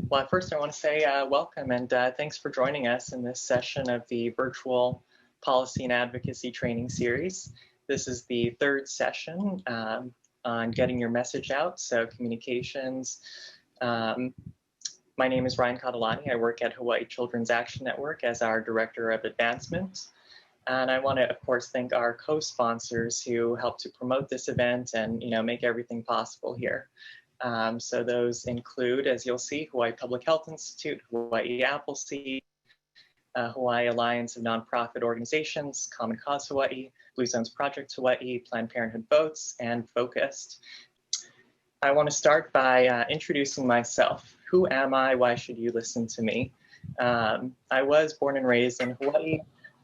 Well, first I want to say welcome and thanks for joining us in this session of the virtual policy and advocacy training series. This is the third session on getting your message out, so communications. My name is Ryan Catalani. I work at Hawaiʻi Children's Action Network as our Director of Advancement. And I want to, of course, thank our co-sponsors who helped to promote this event and make everything possible here. So those include, as you'll see, Hawaii Public Health Institute, Hawaii Appleseed, Hawaii Alliance of Nonprofit Organizations, Common Cause Hawaii, Blue Zones Project Hawaii, Planned Parenthood Votes, and Focused. I want to start by introducing myself. Who am I? Why should you listen to me? I was born and raised in Hawaii.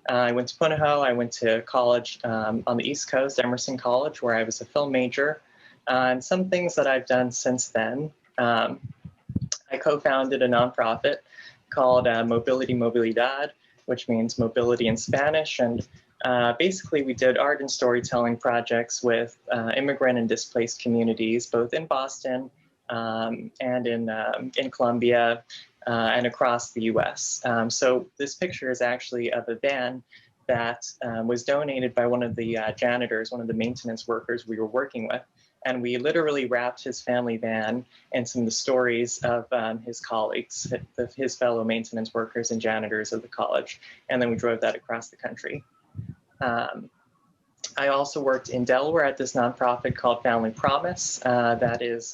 I went to Punahou. I went to college on the East Coast, Emerson College, where I was a film major. And some things that I've done since then, I co-founded a nonprofit called Mobility Mobilidad, which means mobility in Spanish. And basically we did art and storytelling projects with immigrant and displaced communities, both in Boston and in Colombia and across the US. So this picture is actually of a van that was donated by one of the janitors, one of the maintenance workers we were working with. And we literally wrapped his family van in some of the stories of his colleagues, his fellow maintenance workers and janitors of the college. And then we drove that across the country. I also worked in Delaware at this nonprofit called Family Promise. That is,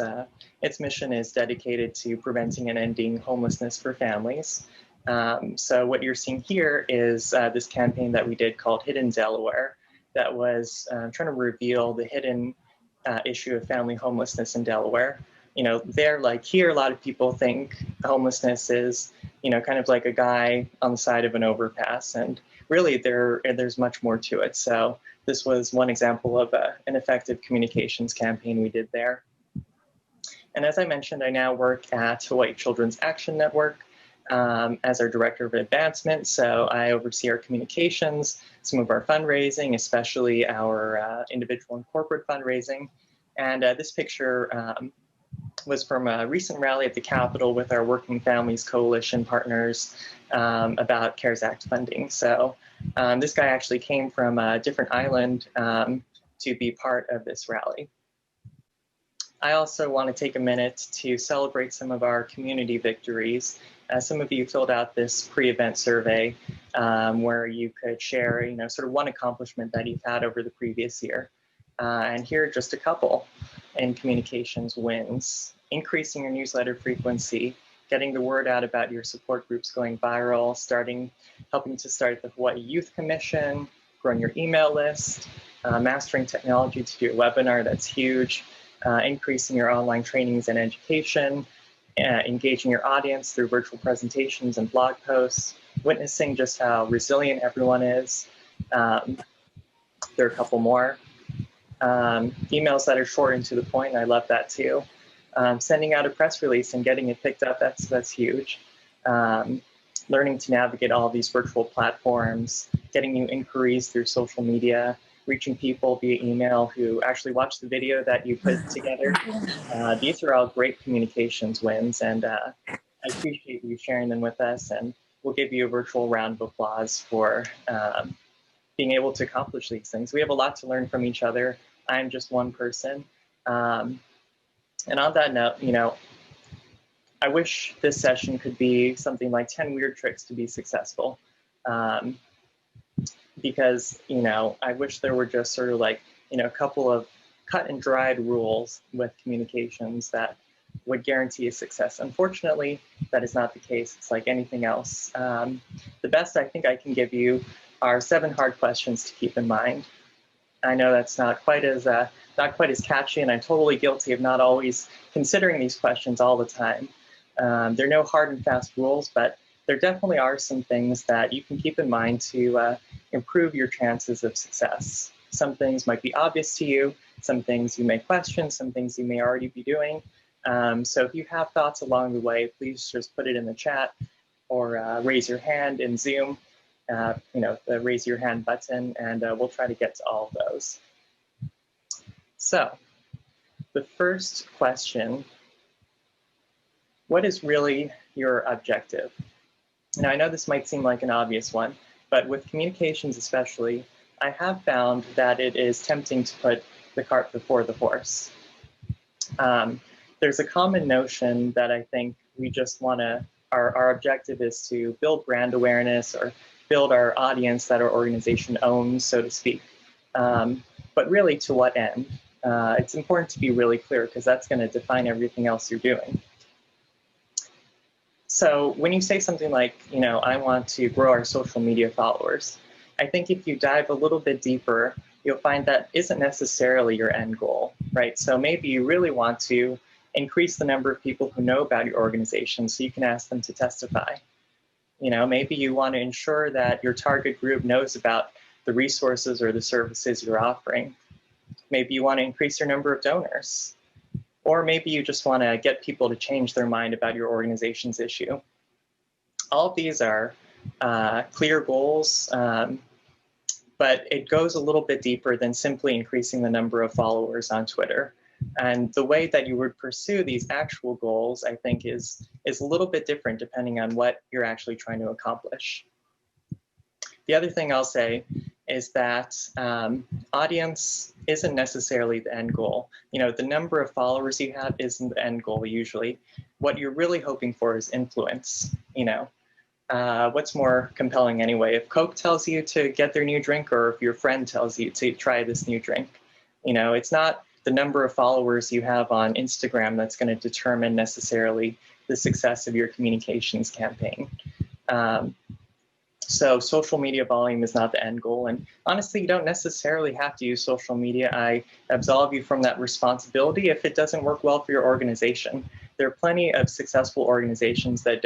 its mission is dedicated to preventing and ending homelessness for families. So what you're seeing here is this campaign that we did called Hidden Delaware that was trying to reveal the hidden issue of family homelessness in Delaware. There, like here, a lot of people think homelessness is, kind of like a guy on the side of an overpass, and really there's much more to it. So this was one example of an effective communications campaign we did there. And as I mentioned, I now work at Hawaii Children's Action Network as our Director of Advancement. So I oversee our communications, some of our fundraising, especially our individual and corporate fundraising. And this picture was from a recent rally at the Capitol with our Working Families Coalition partners about CARES Act funding. So this guy actually came from a different island to be part of this rally. I also want to take a minute to celebrate some of our community victories. Some of you filled out this pre-event survey where you could share, sort of one accomplishment that you've had over the previous year. And here are just a couple in communications wins: increasing your newsletter frequency, getting the word out about your support groups going viral, helping to start the Hawaii Youth Commission, growing your email list, mastering technology to do a webinar, that's huge, increasing your online trainings and education, engaging your audience through virtual presentations and blog posts, witnessing just how resilient everyone is. There are a couple more. Emails that are short and to the point, I love that too. Sending out a press release and getting it picked up, that's huge. Learning to navigate all these virtual platforms, getting new inquiries through social media, reaching people via email who actually watch the video that you put together. These are all great communications wins, and I appreciate you sharing them with us, and we'll give you a virtual round of applause for being able to accomplish these things. We have a lot to learn from each other. I'm just one person. And on that note, I wish this session could be something like 10 weird tricks to be successful. Because, I wish there were just sort of like, a couple of cut and dried rules with communications that would guarantee a success. Unfortunately, that is not the case. It's like anything else. The best I think I can give you are 7 hard questions to keep in mind. I know that's not quite as catchy, and I'm totally guilty of not always considering these questions all the time. There are no hard and fast rules, but there definitely are some things that you can keep in mind to improve your chances of success. Some things might be obvious to you, some things you may question, some things you may already be doing. So if you have thoughts along the way, please just put it in the chat or raise your hand in Zoom. The raise your hand button, and we'll try to get to all of those. So the first question what is really your objective? Now, I know this might seem like an obvious one, but with communications especially, I have found that it is tempting to put the cart before the horse. There's a common notion that I think we just want to, our objective is to build brand awareness or build our audience that our organization owns, so to speak. But really, to what end? It's important to be really clear because that's going to define everything else you're doing. So when you say something like, you know, I want to grow our social media followers, I think if you dive a little bit deeper, you'll find that isn't necessarily your end goal, right? So maybe you really want to increase the number of people who know about your organization so you can ask them to testify. You know, maybe you want to ensure that your target group knows about the resources or the services you're offering. Maybe you want to increase your number of donors. Or maybe you just want to get people to change their mind about your organization's issue. All of these are clear goals, but it goes a little bit deeper than simply increasing the number of followers on Twitter. And the way that you would pursue these actual goals, I think, is a little bit different depending on what you're actually trying to accomplish. The other thing I'll say is that audience isn't necessarily the end goal. You know, the number of followers you have isn't the end goal usually. What you're really hoping for is influence. You know, what's more compelling anyway? If Coke tells you to get their new drink, or if your friend tells you to try this new drink, you know, it's not the number of followers you have on Instagram that's going to determine necessarily the success of your communications campaign. So social media volume is not the end goal. And honestly, you don't necessarily have to use social media. I absolve you from that responsibility if it doesn't work well for your organization. There are plenty of successful organizations that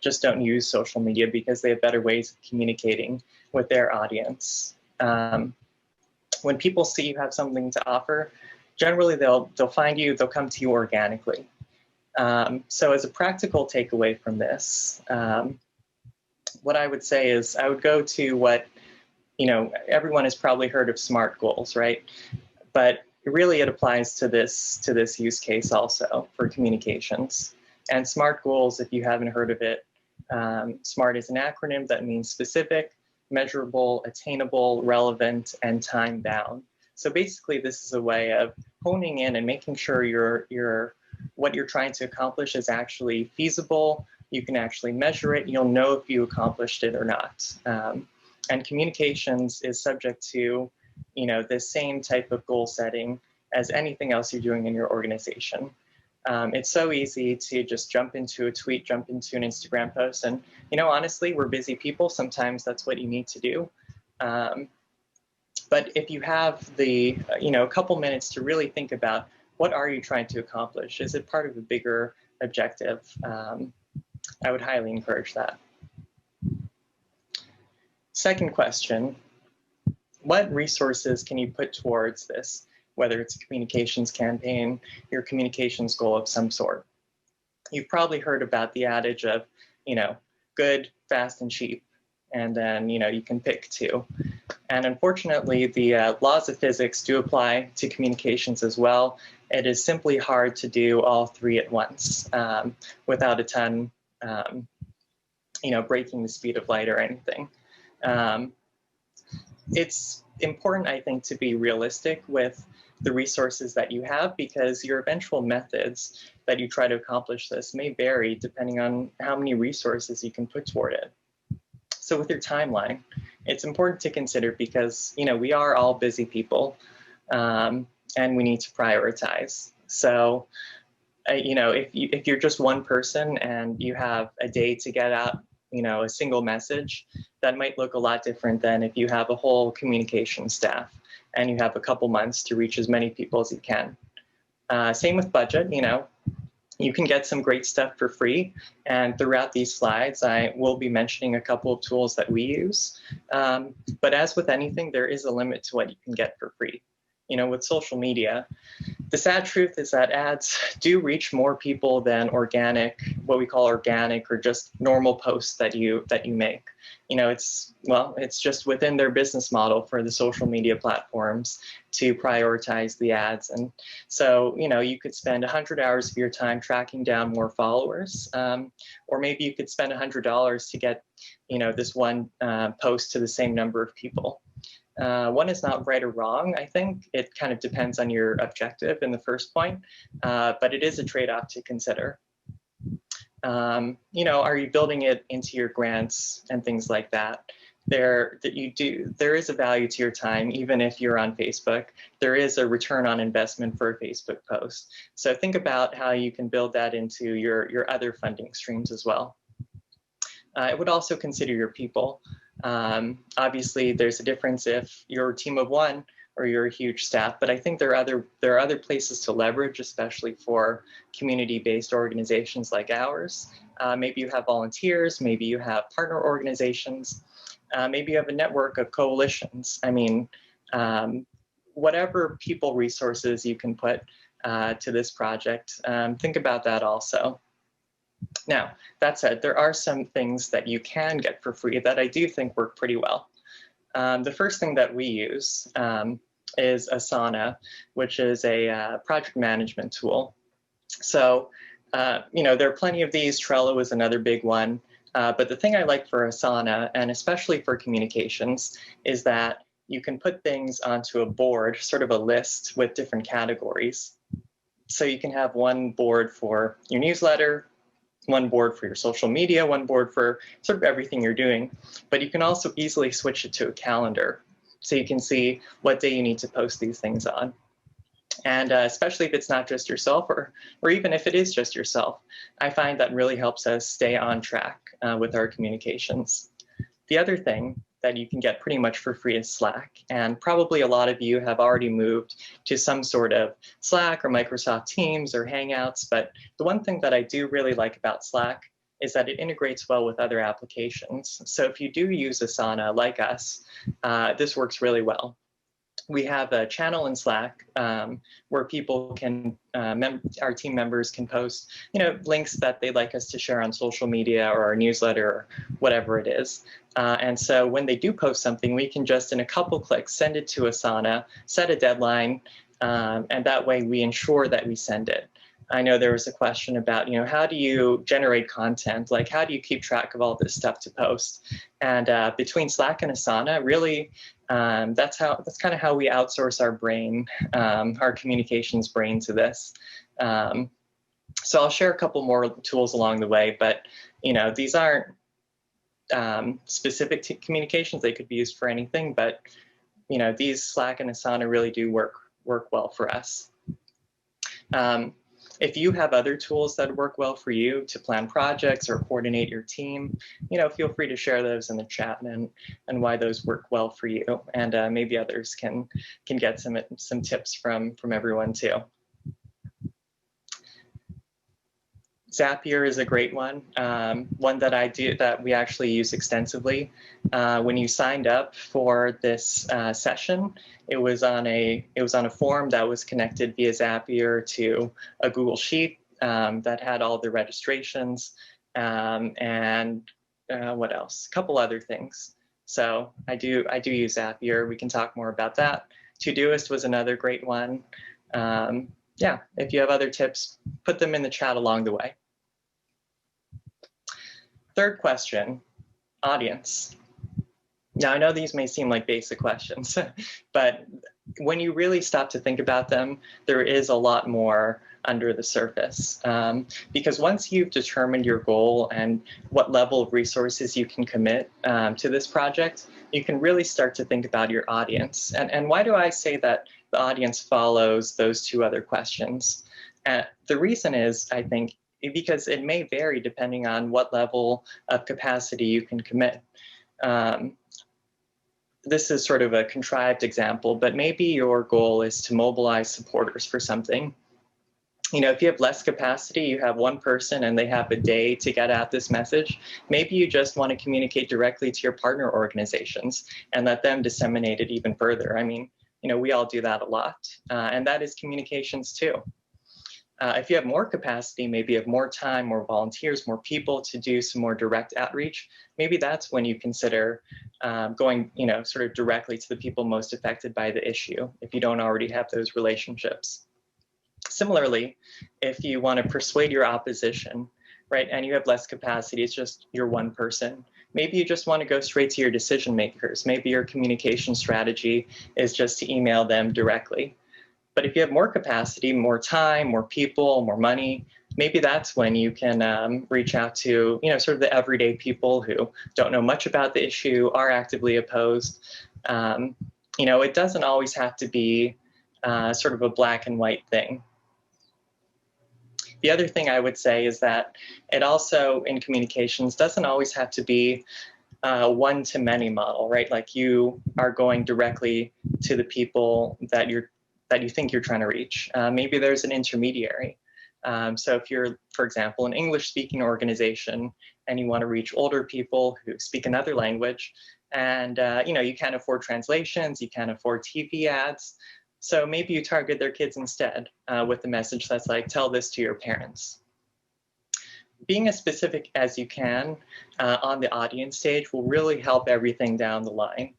just don't use social media because they have better ways of communicating with their audience. When people see you have something to offer, generally they'll find you, they'll come to you organically. So as a practical takeaway from this, what I would say is I would go to what, you know, everyone has probably heard of SMART goals, right? But really it applies to this use case also for communications. And SMART goals, if you haven't heard of it, SMART is an acronym that means specific, measurable, attainable, relevant, and time-bound. So basically this is a way of honing in and making sure what you're trying to accomplish is actually feasible. You can actually measure it. You'll know if you accomplished it or not. And communications is subject to, you know, the same type of goal setting as anything else you're doing in your organization. It's so easy to just jump into a tweet, jump into an Instagram post. And, you know, honestly, we're busy people. Sometimes that's what you need to do. But if you have the, you know, a couple minutes to really think about what are you trying to accomplish? Is it part of a bigger objective? I would highly encourage that. Second question, what resources can you put towards this? Whether it's a communications campaign, your communications goal of some sort. You've probably heard about the adage of, you know, good, fast, and cheap. And then, you know, you can pick two. And unfortunately, the laws of physics do apply to communications as well. It is simply hard to do all three at once without a ton, you know, breaking the speed of light or anything. It's important, I think, to be realistic with the resources that you have because your eventual methods that you try to accomplish this may vary depending on how many resources you can put toward it. So with your timeline, it's important to consider because, you know, we are all busy people and we need to prioritize. So, you know, if you're just one person and you have a day to get out, you know, a single message, that might look a lot different than if you have a whole communication staff and you have a couple months to reach as many people as you can. Same with budget, you know, you can get some great stuff for free. And throughout these slides, I will be mentioning a couple of tools that we use. But as with anything, there is a limit to what you can get for free. You know, with social media, the sad truth is that ads do reach more people than organic what we call organic or just normal posts that you make. You know, it's just within their business model for the social media platforms to prioritize the ads. And so, you know, you could spend 100 hours of your time tracking down more followers, or maybe you could spend $100 to get, you know, this one post to the same number of people. One is not right or wrong. I think it kind of depends on your objective in the first point, but it is a trade-off to consider. You know, are you building it into your grants and things like that? There is a value to your time, even if you're on Facebook. There is a return on investment for a Facebook post. So think about how you can build that into your other funding streams as well. I would also consider your people. Obviously, there's a difference if you're a team of one or you're a huge staff, but I think there are other places to leverage, especially for community-based organizations like ours. Maybe you have volunteers, maybe you have partner organizations, maybe you have a network of coalitions. I mean, whatever people resources you can put to this project, think about that also. Now, that said, there are some things that you can get for free that I do think work pretty well. The first thing that we use is Asana, which is a project management tool. So, you know, there are plenty of these. Trello is another big one. But the thing I like for Asana, and especially for communications, is that you can put things onto a board, sort of a list with different categories. So you can have one board for your newsletter, one board for your social media, one board for sort of everything you're doing. But you can also easily switch it to a calendar, so you can see what day you need to post these things on. And especially if it's not just yourself, or even if it is just yourself, I find that really helps us stay on track with our communications. The other thing that you can get pretty much for free is Slack. And probably a lot of you have already moved to some sort of Slack or Microsoft Teams or Hangouts. But the one thing that I do really like about Slack is that it integrates well with other applications. So if you do use Asana like us, this works really well. We have a channel in Slack where people can, our team members can post, you know, links that they'd like us to share on social media or our newsletter or whatever it is. And so when they do post something, we can just in a couple clicks send it to Asana, set a deadline, and that way we ensure that we send it. I know there was a question about, you know, how do you generate content? Like, how do you keep track of all this stuff to post? And between Slack and Asana, really, that's kind of how we outsource our brain, our communications brain to this. So I'll share a couple more tools along the way, but, you know, these aren't specific to communications. They could be used for anything, but, you know, these Slack and Asana really do work well for us. If you have other tools that work well for you to plan projects or coordinate your team, you know, feel free to share those in the chat and why those work well for you. And maybe others can get some tips from everyone too. Zapier is a great one, one that we actually use extensively. When you signed up for this session, it was on a form that was connected via Zapier to a Google Sheet that had all the registrations and what else? A couple other things. So I do use Zapier. We can talk more about that. Todoist was another great one. Yeah, if you have other tips, put them in the chat along the way. Third question, audience. Now, I know these may seem like basic questions, but when you really stop to think about them, there is a lot more under the surface. Because once you've determined your goal and what level of resources you can commit to this project, you can really start to think about your audience. And why do I say that the audience follows those two other questions? The reason is, I think, because it may vary depending on what level of capacity you can commit. This is sort of a contrived example, but maybe your goal is to mobilize supporters for something. You know, if you have less capacity, you have one person and they have a day to get out this message, maybe you just want to communicate directly to your partner organizations and let them disseminate it even further. I mean, you know, we all do that a lot, and that is communications too. If you have more capacity, maybe you have more time, more volunteers, more people to do some more direct outreach, maybe that's when you consider going, sort of directly to the people most affected by the issue, if you don't already have those relationships. Similarly, if you want to persuade your opposition, right, and you have less capacity, it's just you're one person, maybe you just want to go straight to your decision makers. Maybe your communication strategy is just to email them directly. But if you have more capacity, more time, more people, more money, maybe that's when you can reach out to, sort of the everyday people who don't know much about the issue, are actively opposed. It doesn't always have to be sort of a black and white thing. The other thing I would say is that it also, in communications, doesn't always have to be one-to-many model, right? Like you are going directly to the people that you think you're trying to reach. Maybe there's an intermediary. So if you're, for example, an English-speaking organization and you want to reach older people who speak another language, and you can't afford translations, you can't afford TV ads, so maybe you target their kids instead with a message that's like, tell this to your parents. Being as specific as you can on the audience stage will really help everything down the line,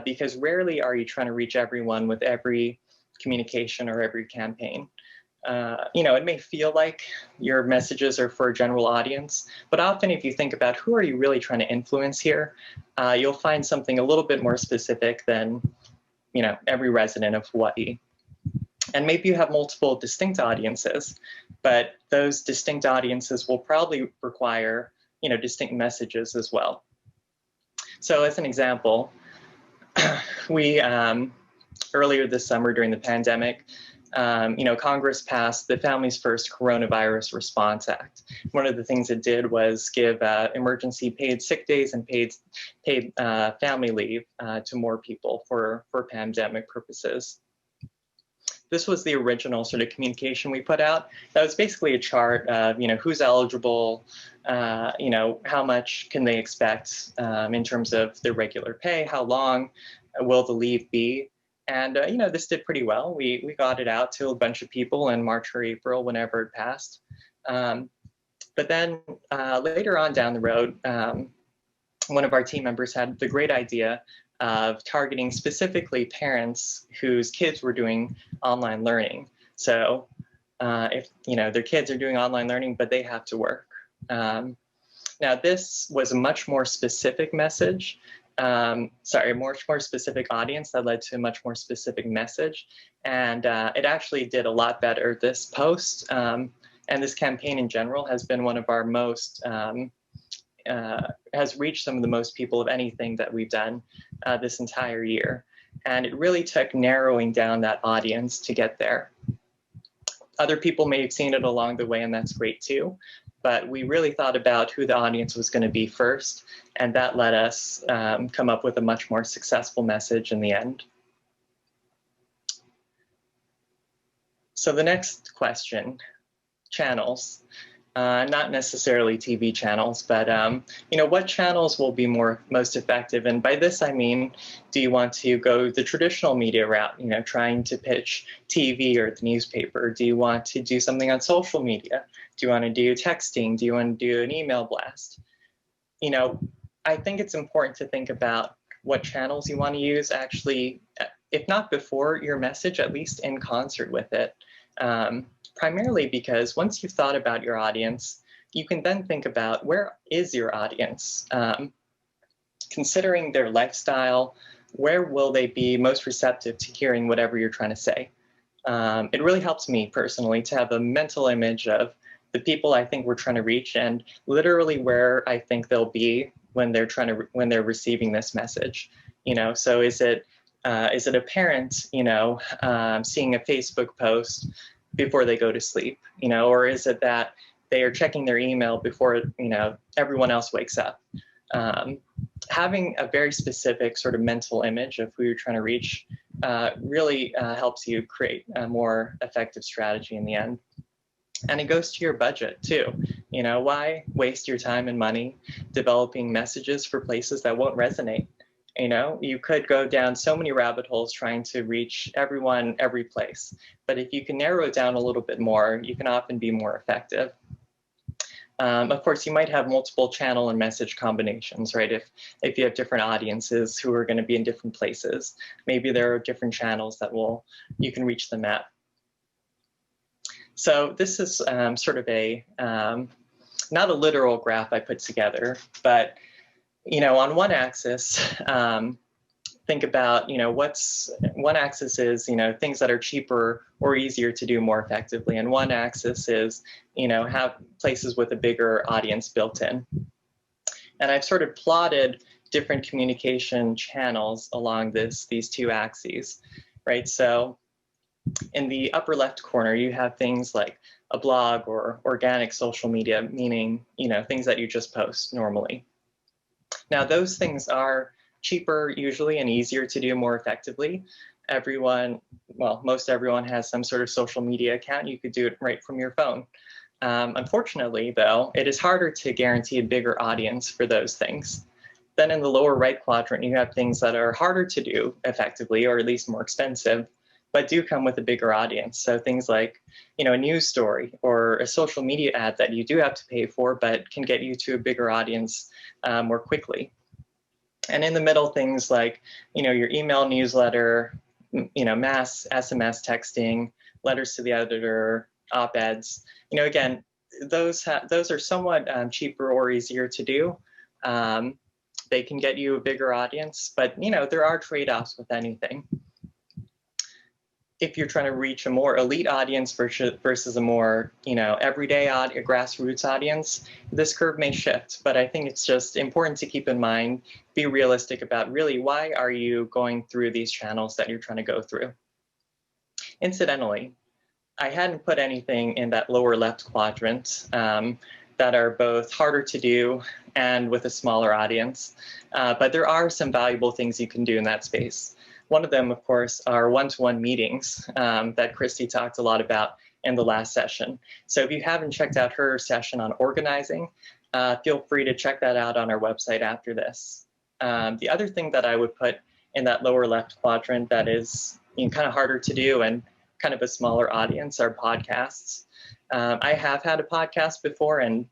because rarely are you trying to reach everyone with every communication or every campaign. It may feel like your messages are for a general audience, but often if you think about who are you really trying to influence here, you'll find something a little bit more specific than every resident of Hawaii. And maybe you have multiple distinct audiences, but those distinct audiences will probably require, distinct messages as well. So as an example, we, earlier this summer during the pandemic, Congress passed the Families First Coronavirus Response Act. One of the things it did was give emergency paid sick days and paid family leave to more people for pandemic purposes. This was the original sort of communication we put out. That was basically a chart of, who's eligible, how much can they expect in terms of their regular pay, how long will the leave be? And, this did pretty well. We got it out to a bunch of people in March or April, whenever it passed. But then later on down the road, one of our team members had the great idea of targeting specifically parents whose kids were doing online learning. So if, their kids are doing online learning, but they have to work. Now, this was a much more specific message. Much more specific audience that led to a much more specific message. And it actually did a lot better. This post and this campaign in general has been one of our most, has reached some of the most people of anything that we've done this entire year. And it really took narrowing down that audience to get there. Other people may have seen it along the way, and that's great too. But we really thought about who the audience was going to be first, and that let us come up with a much more successful message in the end. So the next question, channels. Not necessarily TV channels, but what channels will be most effective? And by this I mean, do you want to go the traditional media route, trying to pitch TV or the newspaper? Do you want to do something on social media? Do you want to do texting? Do you want to do an email blast? I think it's important to think about what channels you want to use, actually, if not before your message, at least in concert with it. Primarily because once you've thought about your audience, you can then think about where is your audience? Considering their lifestyle, where will they be most receptive to hearing whatever you're trying to say? It really helps me personally to have a mental image of the people I think we're trying to reach and literally where I think they'll be when they're receiving this message. So is it a parent, seeing a Facebook post before they go to sleep, or is it that they are checking their email before, everyone else wakes up? Having a very specific sort of mental image of who you're trying to reach really helps you create a more effective strategy in the end. And it goes to your budget too. Why waste your time and money developing messages for places that won't resonate? You know, you could go down so many rabbit holes trying to reach everyone, every place. But if you can narrow it down a little bit more, you can often be more effective. Of course, you might have multiple channel and message combinations, right? If you have different audiences who are going to be in different places, maybe there are different channels that you can reach them at. So this is sort of a, not a literal graph I put together, but you know, on one axis, think about, you know, one axis is, you know, things that are cheaper or easier to do more effectively. And one axis is, you know, have places with a bigger audience built in. And I've sort of plotted different communication channels along these two axes, right? So in the upper left corner, you have things like a blog or organic social media, meaning, you know, things that you just post normally. Now, those things are cheaper usually and easier to do more effectively. Everyone, well, most everyone has some sort of social media account. You could do it right from your phone. Unfortunately, though, it is harder to guarantee a bigger audience for those things. Then in the lower right quadrant, you have things that are harder to do effectively, or at least more expensive, but do come with a bigger audience. So things like, you know, a news story or a social media ad that you do have to pay for, but can get you to a bigger audience more quickly. And in the middle, things like, you know, your email newsletter, you know, mass SMS texting, letters to the editor, op-eds. You know, again, those are somewhat cheaper or easier to do. They can get you a bigger audience, but, you know, there are trade-offs with anything. If you're trying to reach a more elite audience versus a more, you know, everyday grassroots audience, this curve may shift. But I think it's just important to keep in mind, be realistic about really why are you going through these channels that you're trying to go through. Incidentally, I hadn't put anything in that lower left quadrant that are both harder to do and with a smaller audience. But there are some valuable things you can do in that space. One of them, of course, are one-to-one meetings that Christy talked a lot about in the last session. So if you haven't checked out her session on organizing, feel free to check that out on our website after this. The other thing that I would put in that lower left quadrant that is, you know, kind of harder to do and kind of a smaller audience are podcasts. I have had a podcast before, and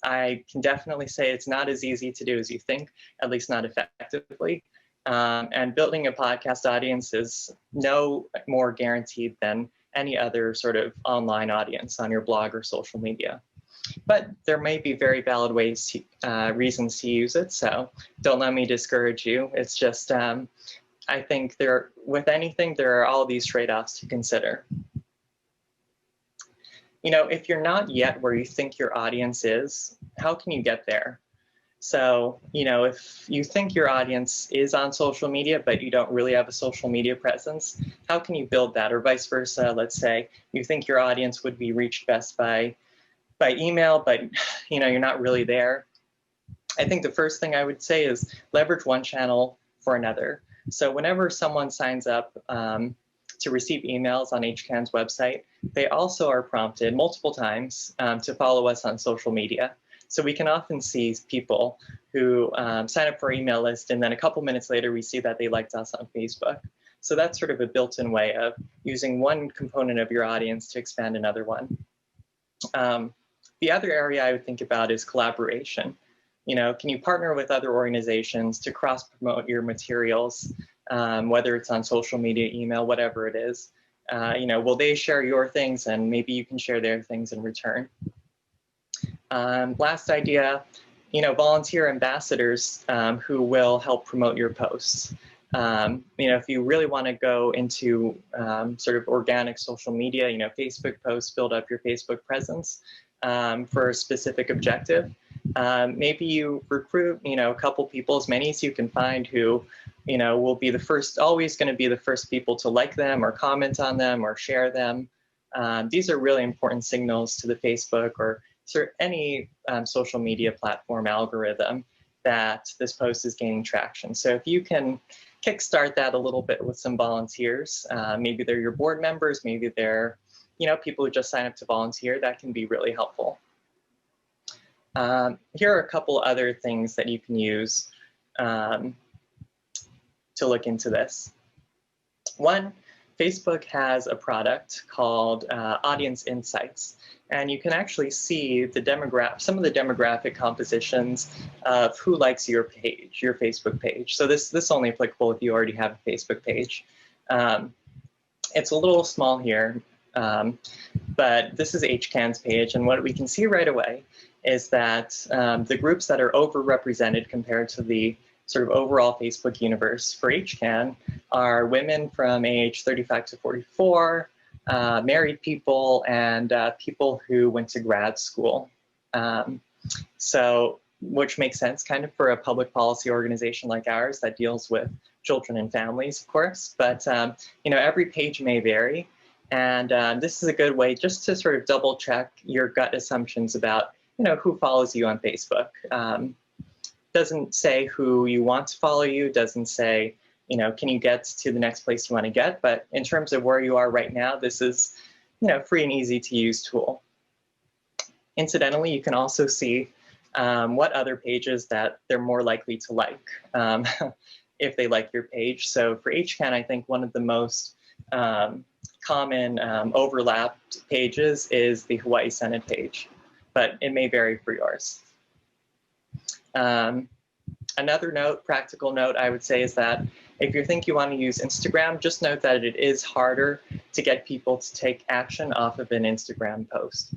I can definitely say it's not as easy to do as you think, at least not effectively. And building a podcast audience is no more guaranteed than any other sort of online audience on your blog or social media. But there may be very valid ways, reasons to use it, so don't let me discourage you. It's just, I think with anything, there are all these trade-offs to consider. You know, if you're not yet where you think your audience is, how can you get there? So, you know, if you think your audience is on social media, but you don't really have a social media presence, how can you build that? Or vice versa, let's say you think your audience would be reached best by email, but, you know, you're not really there. I think the first thing I would say is leverage one channel for another. So whenever someone signs up to receive emails on HCAN's website, they also are prompted multiple times to follow us on social media. So we can often see people who sign up for our email list, and then a couple minutes later, we see that they liked us on Facebook. So that's sort of a built-in way of using one component of your audience to expand another one. The other area I would think about is collaboration. You know, can you partner with other organizations to cross-promote your materials, whether it's on social media, email, whatever it is? You know, will they share your things, and maybe you can share their things in return? Last idea, you know, volunteer ambassadors who will help promote your posts. You know, if you really want to go into sort of organic social media, you know, Facebook posts, build up your Facebook presence for a specific objective. Maybe you recruit, you know, a couple people, as many as you can find, who, you know, will be the first, always going to be the first people to like them or comment on them or share them. These are really important signals to the Facebook or any social media platform algorithm that this post is gaining traction. So if you can kickstart that a little bit with some volunteers, maybe they're your board members, maybe they're, you know, people who just sign up to volunteer, that can be really helpful. Here are a couple other things that you can use to look into this. One, Facebook has a product called Audience Insights, and you can actually see the some of the demographic compositions of who likes your page, your Facebook page. So this is only applicable if you already have a Facebook page. It's a little small here, but this is HCAN's page, and what we can see right away is that the groups that are overrepresented compared to the sort of overall Facebook universe for HCAN are women from age 35 to 44, married people, and people who went to grad school. So, which makes sense kind of for a public policy organization like ours that deals with children and families, of course. But, you know, every page may vary. And this is a good way just to sort of double check your gut assumptions about, you know, who follows you on Facebook. Doesn't say who you want to follow you, doesn't say, you know, can you get to the next place you want to get? But in terms of where you are right now, this is, you know, free and easy to use tool. Incidentally, you can also see what other pages that they're more likely to like if they like your page. So for HCAN, I think one of the most common overlapped pages is the Hawaii Senate page, but it may vary for yours. Another note, practical note, I would say is that if you think you want to use Instagram, just note that it is harder to get people to take action off of an Instagram post.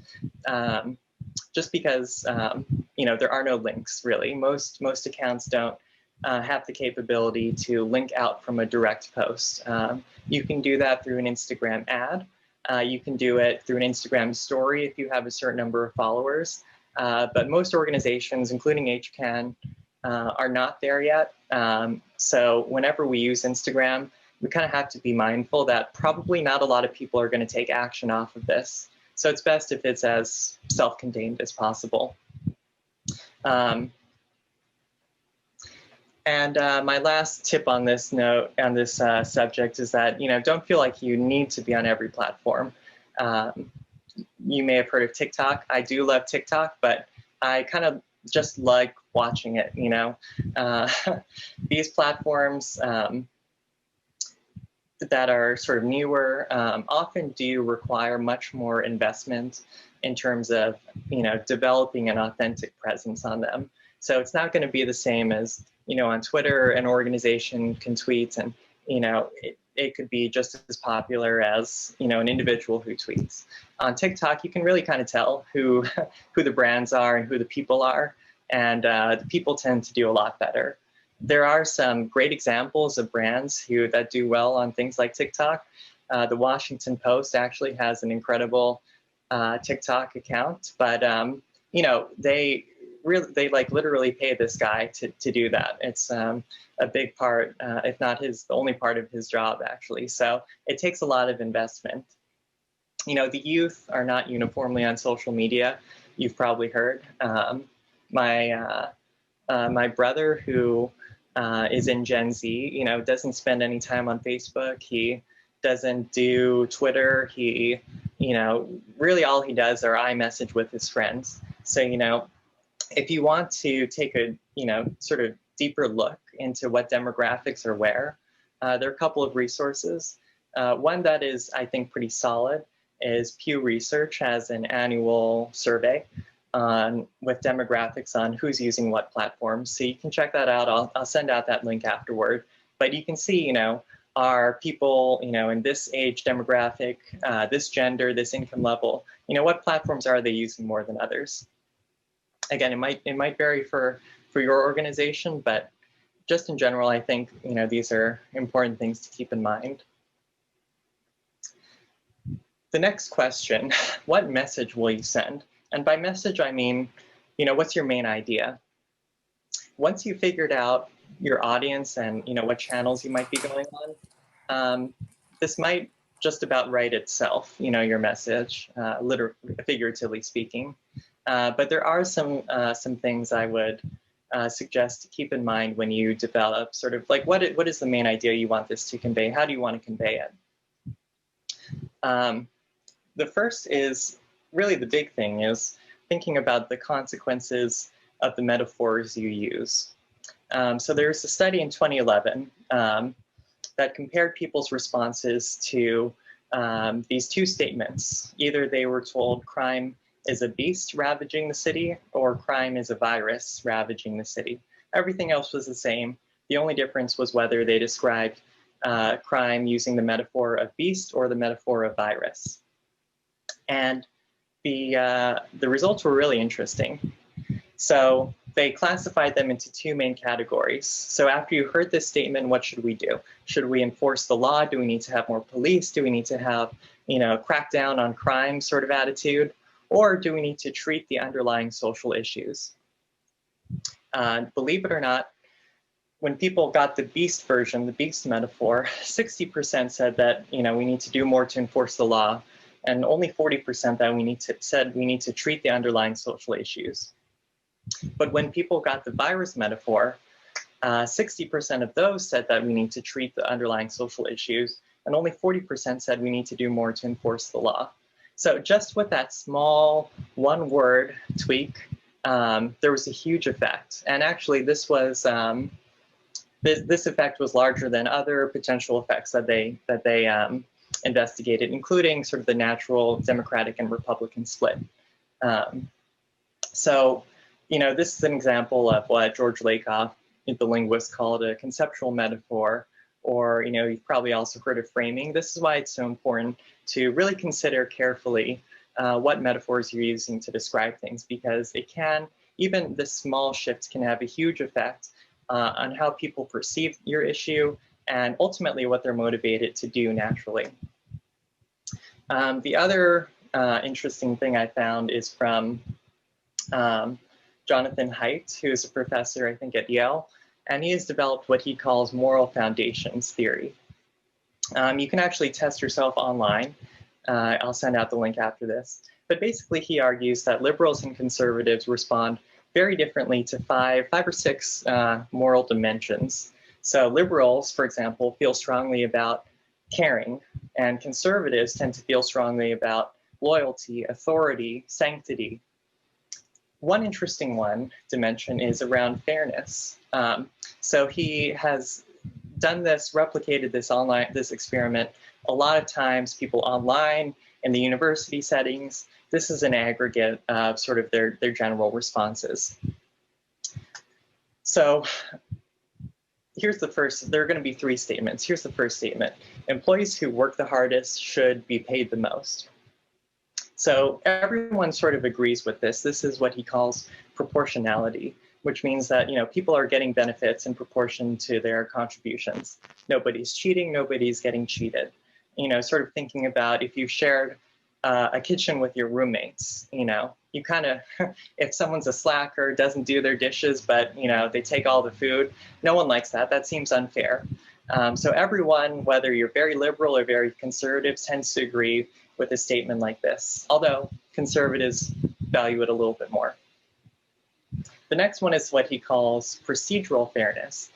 Just because, you know, there are no links really. Most accounts don't have the capability to link out from a direct post. You can do that through an Instagram ad. You can do it through an Instagram story if you have a certain number of followers. But most organizations, including HCAN, are not there yet. So whenever we use Instagram, we kind of have to be mindful that probably not a lot of people are going to take action off of this. So it's best if it's as self-contained as possible. And my last tip on this note, on this subject, is that, you know, don't feel like you need to be on every platform. You may have heard of TikTok. I do love TikTok, but I kind of just like watching it, you know. These platforms that are sort of newer often do require much more investment in terms of, you know, developing an authentic presence on them. So it's not going to be the same as, you know, on Twitter, an organization can tweet and, you know, it could be just as popular as, you know, an individual who tweets. On TikTok, you can really kind of tell who the brands are and who the people are, and the people tend to do a lot better. There are some great examples of brands that do well on things like TikTok. The Washington Post actually has an incredible TikTok account, but you know, they like literally pay this guy to do that. It's a big part, if not the only part of his job, actually. So it takes a lot of investment. You know, the youth are not uniformly on social media. You've probably heard. My brother, who is in Gen Z, you know, doesn't spend any time on Facebook. He doesn't do Twitter. He, you know, really all he does are iMessage with his friends. So, you know, if you want to take a, you know, sort of deeper look into what demographics are where, there are a couple of resources. One that is, I think, pretty solid is Pew Research has an annual survey with demographics on who's using what platforms. So you can check that out. I'll send out that link afterward. But you can see, you know, are people, you know, in this age demographic, this gender, this income level, you know, what platforms are they using more than others? Again, it might vary for your organization, but just in general, I think, you know, these are important things to keep in mind. The next question, what message will you send? And by message, I mean, you know, what's your main idea? Once you've figured out your audience and, you know, what channels you might be going on, this might just about write itself, you know, your message, literally, figuratively speaking. But there are some things I would suggest to keep in mind when you develop sort of like what is the main idea you want this to convey? How do you want to convey it? The first is really the big thing is thinking about the consequences of the metaphors you use. So there's a study in 2011 that compared people's responses to these two statements. Either they were told crime is a beast ravaging the city, or crime is a virus ravaging the city. Everything else was the same. The only difference was whether they described crime using the metaphor of beast or the metaphor of virus. And the results were really interesting. So they classified them into two main categories. So after you heard this statement, what should we do? Should we enforce the law? Do we need to have more police? Do we need to have, crack down on crime sort of attitude? Or do we need to treat the underlying social issues? Believe it or not, when people got the beast version, the beast metaphor, 60% said that we need to do more to enforce the law, and only 40% that said we need to treat the underlying social issues. But when people got the virus metaphor, 60% of those said that we need to treat the underlying social issues, and only 40% said we need to do more to enforce the law. So just with that small one-word tweak, there was a huge effect. And actually, this was this effect was larger than other potential effects that they investigated, including sort of the natural Democratic and Republican split. So, this is an example of what George Lakoff, the linguist, called a conceptual metaphor, or, you've probably also heard of framing. This is why it's so important to really consider carefully what metaphors you're using to describe things, because even the small shifts can have a huge effect on how people perceive your issue and ultimately what they're motivated to do naturally. The other interesting thing I found is from Jonathan Haidt, who is a professor, I think, at Yale, and he has developed what he calls moral foundations theory. You can actually test yourself online. I'll send out the link after this. But basically, he argues that liberals and conservatives respond very differently to five or six moral dimensions. So liberals, for example, feel strongly about caring, and conservatives tend to feel strongly about loyalty, authority, sanctity. One interesting dimension is around fairness. So he has done this, replicated this experiment a lot of times, people online, in the university settings. This is an aggregate of sort of their general responses. So here's the first, there are going to be three statements. Here's the first statement. Employees who work the hardest should be paid the most. So everyone sort of agrees with this. This is what he calls proportionality, which means that people are getting benefits in proportion to their contributions. Nobody's cheating, nobody's getting cheated. Sort of thinking about if you've shared a kitchen with your roommates, you kind of, if someone's a slacker, doesn't do their dishes, but they take all the food, no one likes that. That seems unfair. So everyone, whether you're very liberal or very conservative, tends to agree with a statement like this, although conservatives value it a little bit more. The next one is what he calls procedural fairness,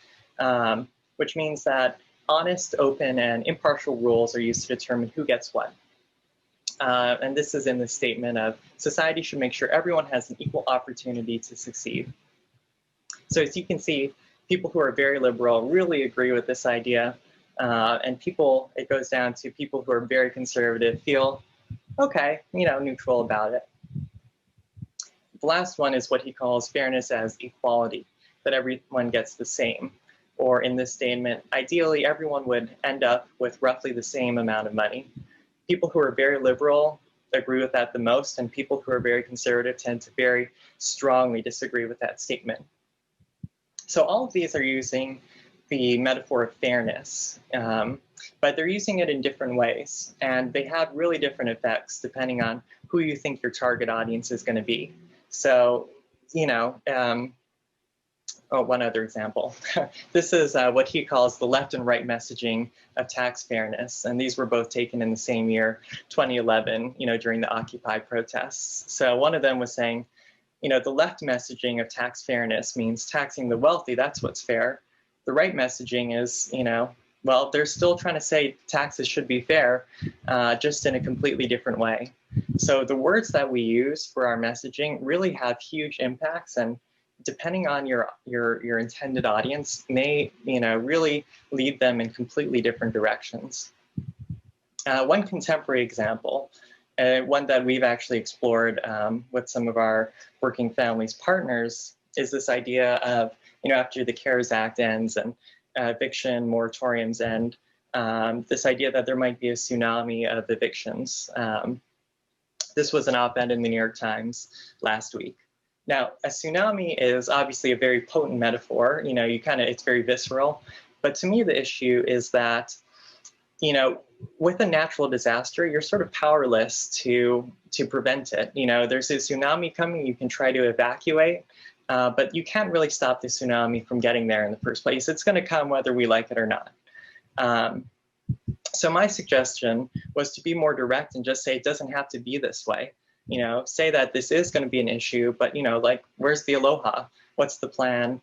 which means that honest, open, and impartial rules are used to determine who gets what. And this is in the statement of society should make sure everyone has an equal opportunity to succeed. So as you can see, people who are very liberal really agree with this idea. And it goes down to people who are very conservative feel, okay, neutral about it. The last one is what he calls fairness as equality, that everyone gets the same. Or in this statement, ideally, everyone would end up with roughly the same amount of money. People who are very liberal agree with that the most, and people who are very conservative tend to very strongly disagree with that statement. So all of these are using the metaphor of fairness, but they're using it in different ways, and they have really different effects depending on who you think your target audience is going to be. So, one other example. This is what he calls the left and right messaging of tax fairness, and these were both taken in the same year, 2011, during the Occupy protests. So one of them was saying, the left messaging of tax fairness means taxing the wealthy, that's what's fair. The right messaging is, well, they're still trying to say taxes should be fair, just in a completely different way. So the words that we use for our messaging really have huge impacts, and depending on your intended audience, may really lead them in completely different directions. One contemporary example, one that we've actually explored with some of our Working Families partners, is this idea of, after the CARES Act ends and eviction moratoriums end, this idea that there might be a tsunami of evictions. This was an op-ed in the New York Times last week. Now, a tsunami is obviously a very potent metaphor. It's very visceral. But to me, the issue is that, with a natural disaster, you're sort of powerless to prevent it. There's a tsunami coming, you can try to evacuate, but you can't really stop the tsunami from getting there in the first place. It's going to come whether we like it or not. So my suggestion was to be more direct and just say it doesn't have to be this way. Say that this is going to be an issue, but where's the aloha? What's the plan?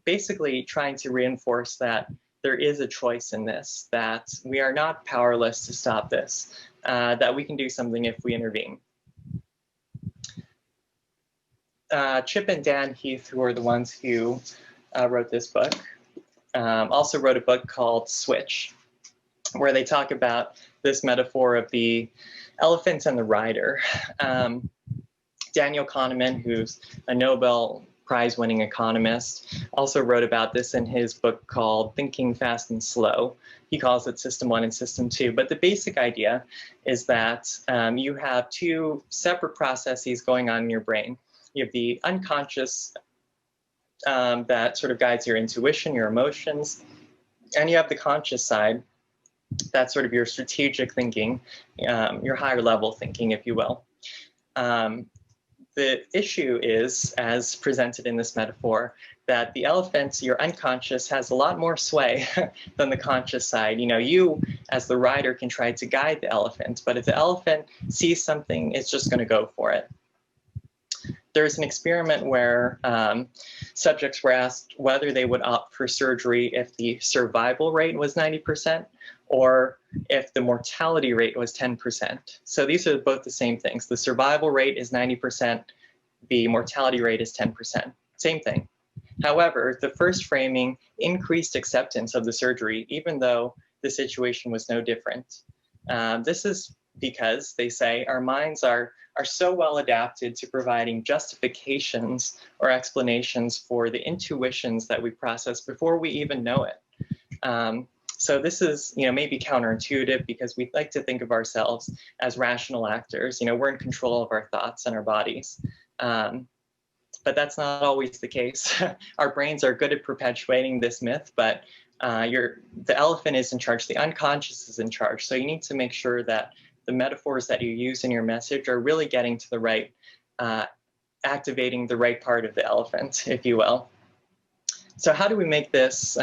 Basically trying to reinforce that there is a choice in this, that we are not powerless to stop this, that we can do something if we intervene. Chip and Dan Heath, who are the ones who wrote this book, also wrote a book called Switch, where they talk about this metaphor of the elephant and the rider. Daniel Kahneman, who's a Nobel Prize-winning economist, also wrote about this in his book called Thinking Fast and Slow. He calls it System 1 and System 2. But the basic idea is that you have two separate processes going on in your brain. You have the unconscious that sort of guides your intuition, your emotions, and you have the conscious side. That's sort of your strategic thinking, your higher level thinking, if you will. The issue is, as presented in this metaphor, that the elephant, your unconscious, has a lot more sway than the conscious side. You, as the rider, can try to guide the elephant, but if the elephant sees something, it's just going to go for it. There's an experiment where subjects were asked whether they would opt for surgery if the survival rate was 90% or if the mortality rate was 10%. So these are both the same things. The survival rate is 90%, the mortality rate is 10%. Same thing. However, the first framing increased acceptance of the surgery, even though the situation was no different. This is because, they say, our minds are so well adapted to providing justifications or explanations for the intuitions that we process before we even know it. So this is, maybe counterintuitive because we like to think of ourselves as rational actors. We're in control of our thoughts and our bodies. But that's not always the case. Our brains are good at perpetuating this myth, but the elephant is in charge, the unconscious is in charge. So you need to make sure that the metaphors that you use in your message are really getting to the right, activating the right part of the elephant, if you will. So how do we make this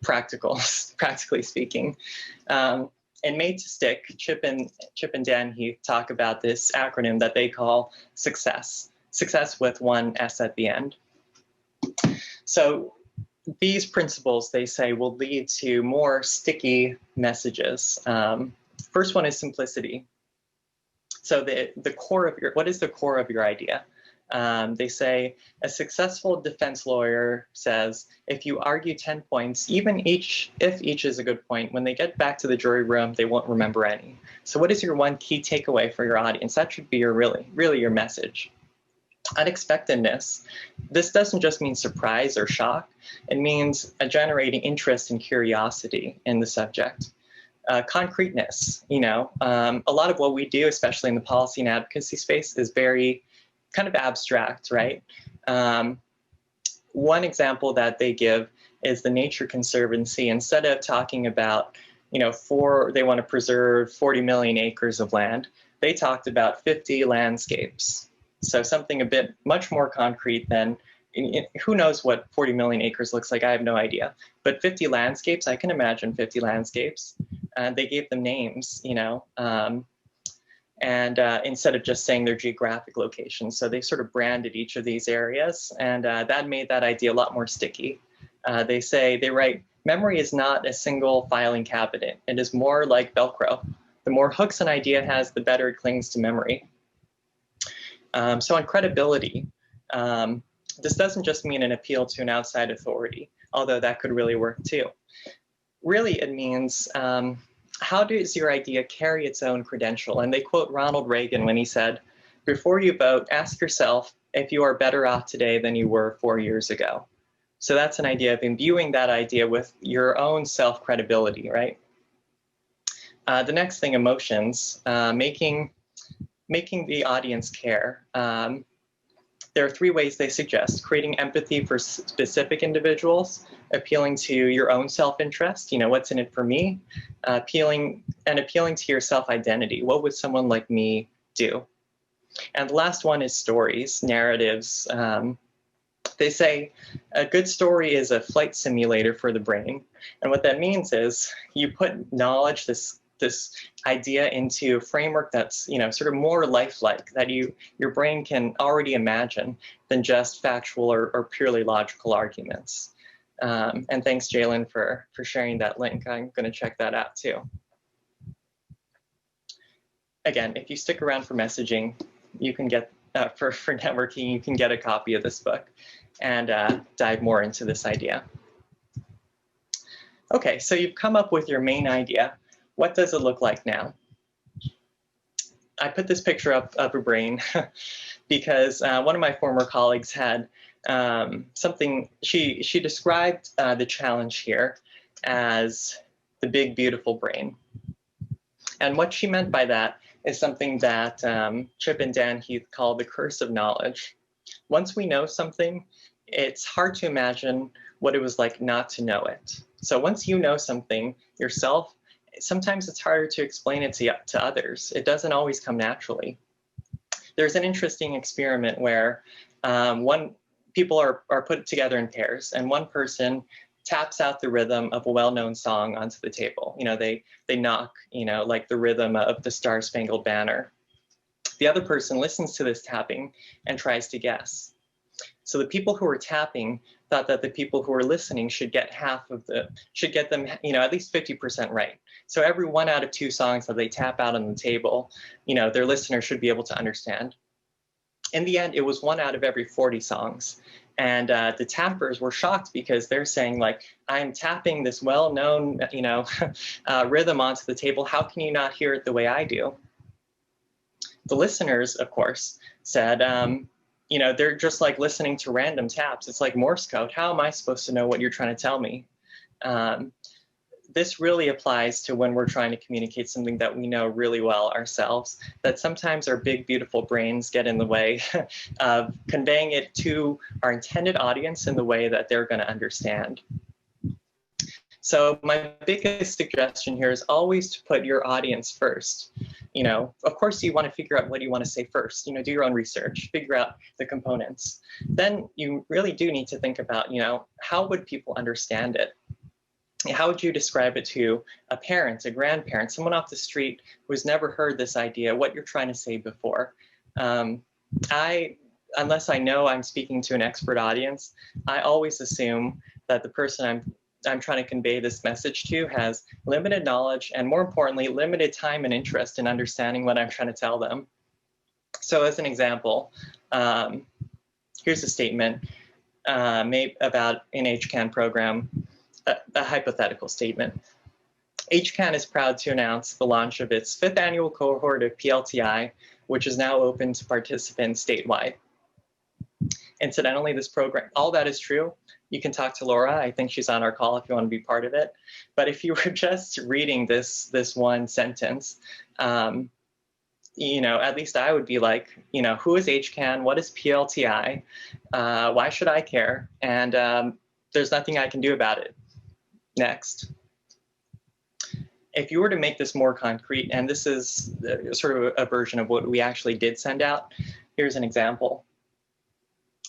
practically speaking? And Made to Stick, Chip and Dan Heath talk about this acronym that they call SUCCESS. Success with one S at the end. So these principles, they say, will lead to more sticky messages. First one is simplicity. So the core of what is the core of your idea? They say a successful defense lawyer says, if you argue 10 points, even if each is a good point, when they get back to the jury room, they won't remember any. So what is your one key takeaway for your audience? That should be your really your message. Unexpectedness. This doesn't just mean surprise or shock. It means generating interest and curiosity in the subject. Concreteness. A lot of what we do, especially in the policy and advocacy space, is very kind of abstract, right? One example that they give is the Nature Conservancy. Instead of talking about, they want to preserve 40 million acres of land, they talked about 50 landscapes. So something a bit much more concrete than, who knows what 40 million acres looks like? I have no idea. But 50 landscapes, I can imagine 50 landscapes. They gave them names, and instead of just saying their geographic locations. So they sort of branded each of these areas, and that made that idea a lot more sticky. They write, memory is not a single filing cabinet. It is more like Velcro. The more hooks an idea has, the better it clings to memory. So on credibility, This doesn't just mean an appeal to an outside authority, although that could really work too. Really, it means how does your idea carry its own credential? And they quote Ronald Reagan when he said, "Before you vote, ask yourself if you are better off today than you were 4 years ago." So that's an idea of imbuing that idea with your own self-credibility, right? The next thing, emotions, making the audience care. There are 3 ways they suggest: creating empathy for specific individuals, appealing to your own self-interest, what's in it for me, appealing to your self-identity. What would someone like me do? And the last one is stories, narratives. They say a good story is a flight simulator for the brain. And what that means is you put knowledge, this idea, into a framework that's sort of more lifelike, that your brain can already imagine than just factual or purely logical arguments. And thanks, Jalen, for sharing that link. I'm going to check that out too. Again, if you stick around for messaging, you can get for networking, you can get a copy of this book and dive more into this idea. Okay, so you've come up with your main idea. What does it look like now? I put this picture up of a brain because one of my former colleagues had something, she described the challenge here as the big, beautiful brain. And what she meant by that is something that Chip and Dan Heath call the curse of knowledge. Once we know something, it's hard to imagine what it was like not to know it. So once you know something yourself, sometimes it's harder to explain it to others. It doesn't always come naturally. There's an interesting experiment where people are put together in pairs, and one person taps out the rhythm of a well-known song onto the table. They knock, like the rhythm of the Star Spangled Banner. The other person listens to this tapping and tries to guess. So the people who were tapping thought that the people who were listening should get them, at least 50% right. So every 1 out of 2 songs that they tap out on the table, their listener should be able to understand. In the end, it was 1 out of every 40 songs. And the tappers were shocked because they're saying, like, I'm tapping this well-known, rhythm onto the table. How can you not hear it the way I do? The listeners, of course, said, they're just like listening to random taps. It's like Morse code. How am I supposed to know what you're trying to tell me? This really applies to when we're trying to communicate something that we know really well ourselves, that sometimes our big, beautiful brains get in the way of conveying it to our intended audience in the way that they're going to understand. So my biggest suggestion here is always to put your audience first. Of course, you want to figure out what you want to say first. Do your own research, figure out the components. Then you really do need to think about, how would people understand it? How would you describe it to a parent, a grandparent, someone off the street who's never heard this idea, what you're trying to say before? Unless I know I'm speaking to an expert audience, I always assume that the person I'm trying to convey this message to has limited knowledge and, more importantly, limited time and interest in understanding what I'm trying to tell them. So as an example, here's a statement made about an HCAN program, a hypothetical statement. HCAN is proud to announce the launch of its 5th annual cohort of PLTI, which is now open to participants statewide. Incidentally, this program, all that is true. You can talk to Laura. I think she's on our call if you want to be part of it. But if you were just reading this one sentence, at least I would be like, who is HCAN? What is PLTI? Why should I care? And there's nothing I can do about it. Next. If you were to make this more concrete, and this is sort of a version of what we actually did send out, here's an example.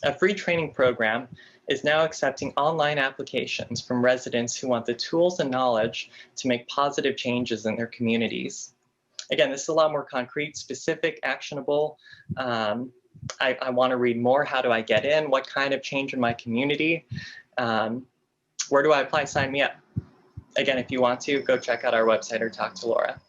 A free training program is now accepting online applications from residents who want the tools and knowledge to make positive changes in their communities. Again, this is a lot more concrete, specific, actionable. I want to read more. How do I get in? What kind of change in my community? Where do I apply? Sign me up. Again, if you want to, go check out our website or talk to Laura.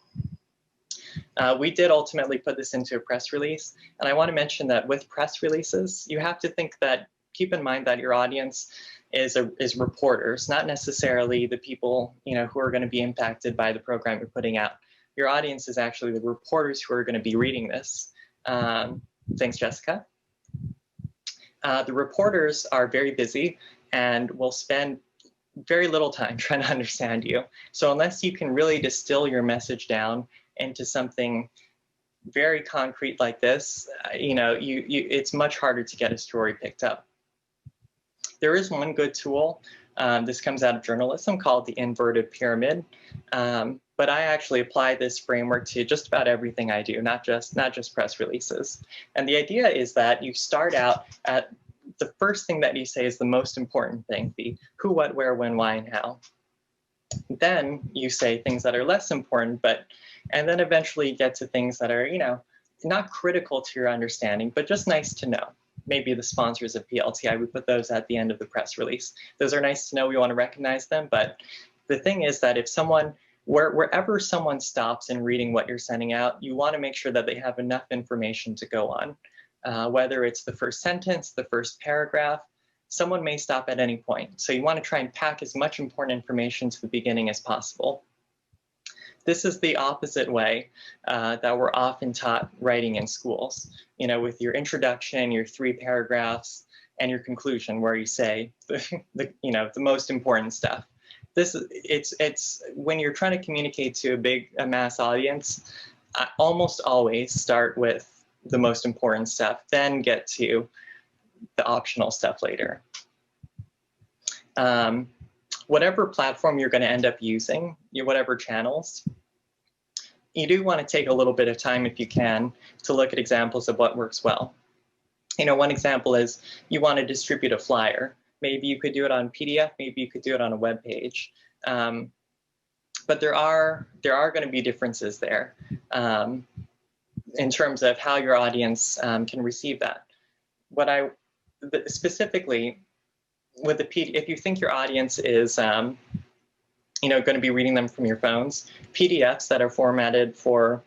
We did ultimately put this into a press release, and I want to mention that with press releases, you have to keep in mind that your audience is reporters, not necessarily the people who are going to be impacted by the program you're putting out. Your audience is actually the reporters who are going to be reading this. Thanks, Jessica. The reporters are very busy and will spend very little time trying to understand you. So unless you can really distill your message down into something very concrete like this, it's much harder to get a story picked up. There is one good tool. This comes out of journalism called the inverted pyramid. But I actually apply this framework to just about everything I do, not just press releases. And the idea is that you start out at the first thing that you say is the most important thing, the who, what, where, when, why, and how. Then you say things that are less important, and then eventually you get to things that are, not critical to your understanding, but just nice to know. Maybe the sponsors of PLTI, we put those at the end of the press release. Those are nice to know, we want to recognize them, but the thing is that if wherever someone stops in reading what you're sending out, you want to make sure that they have enough information to go on. Whether it's the first sentence, the first paragraph, someone may stop at any point. So you want to try and pack as much important information to the beginning as possible. This is the opposite way that we're often taught writing in schools, with your introduction, your 3 paragraphs, and your conclusion where you say the most important stuff. It's when you're trying to communicate to a mass audience, I almost always start with the most important stuff, then get to the optional stuff later. Whatever platform you're going to end up using, whatever channels, you do want to take a little bit of time, if you can, to look at examples of what works well. One example is you want to distribute a flyer. Maybe you could do it on PDF, maybe you could do it on a web page. But there are going to be differences there in terms of how your audience can receive that. Specifically with the PDF, if you think your audience is going to be reading them from your phones, PDFs that are formatted for